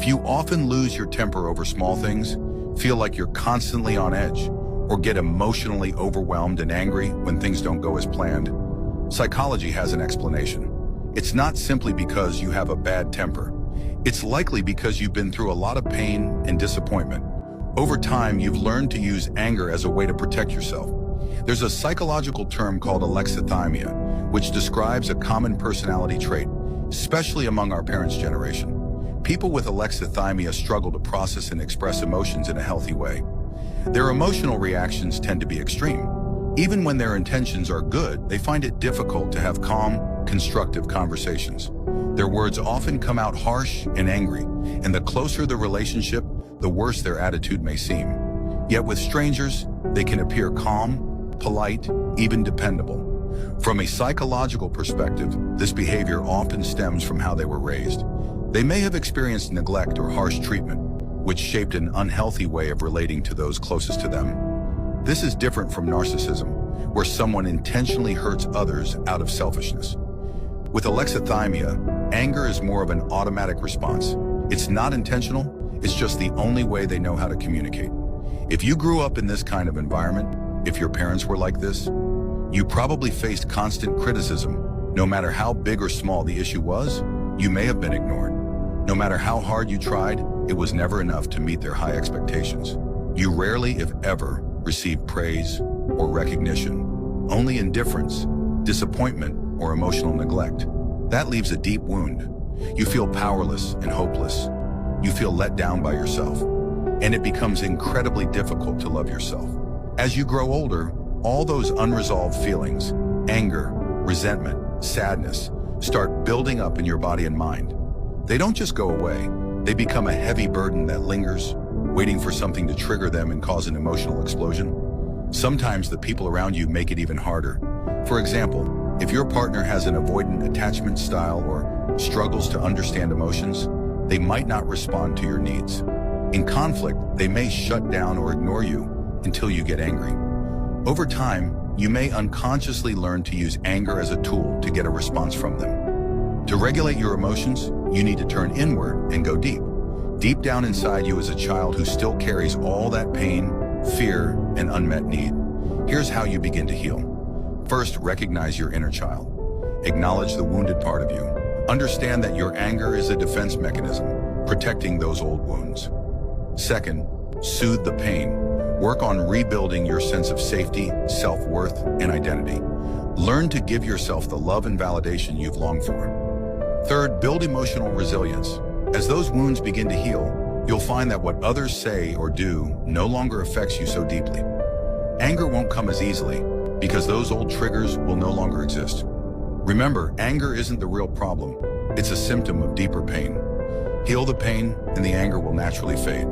If you often lose your temper over small things, feel like you're constantly on edge, or get emotionally overwhelmed and angry when things don't go as planned, psychology has an explanation. It's not simply because you have a bad temper. It's likely because you've been through a lot of pain and disappointment. Over time, you've learned to use anger as a way to protect yourself. There's a psychological term called alexithymia, which describes a common personality trait, especially among our parents' generation. People with alexithymia struggle to process and express emotions in a healthy way. Their emotional reactions tend to be extreme. Even when their intentions are good, they find it difficult to have calm, constructive conversations. Their words often come out harsh and angry, and the closer the relationship, the worse their attitude may seem. Yet with strangers, they can appear calm, polite, even dependable. From a psychological perspective, this behavior often stems from how they were raised. They may have experienced neglect or harsh treatment, which shaped an unhealthy way of relating to those closest to them. This is different from narcissism, where someone intentionally hurts others out of selfishness. With alexithymia, anger is more of an automatic response. It's not intentional, it's just the only way they know how to communicate. If you grew up in this kind of environment, if your parents were like this, you probably faced constant criticism. No matter how big or small the issue was, you may have been ignored. No matter how hard you tried, it was never enough to meet their high expectations. You rarely, if ever, received praise or recognition, only indifference, disappointment, or emotional neglect. That leaves a deep wound. You feel powerless and hopeless. You feel let down by yourself, and it becomes incredibly difficult to love yourself. As you grow older, all those unresolved feelings, anger, resentment, sadness, start building up in your body and mind. They don't just go away. They become a heavy burden that lingers, waiting for something to trigger them and cause an emotional explosion. Sometimes the people around you make it even harder. For example, if your partner has an avoidant attachment style or struggles to understand emotions, they might not respond to your needs. In conflict, they may shut down or ignore you until you get angry. Over time, you may unconsciously learn to use anger as a tool to get a response from them. To regulate your emotions, you need to turn inward and go deep. Deep down inside you is a child who still carries all that pain, fear, and unmet need. Here's how you begin to heal. First, recognize your inner child. Acknowledge the wounded part of you. Understand that your anger is a defense mechanism, protecting those old wounds. Second, soothe the pain. Work on rebuilding your sense of safety, self-worth, and identity. Learn to give yourself the love and validation you've longed for. Third, build emotional resilience. As those wounds begin to heal, you'll find that what others say or do no longer affects you so deeply. Anger won't come as easily because those old triggers will no longer exist. Remember, anger isn't the real problem. It's a symptom of deeper pain. Heal the pain, and the anger will naturally fade.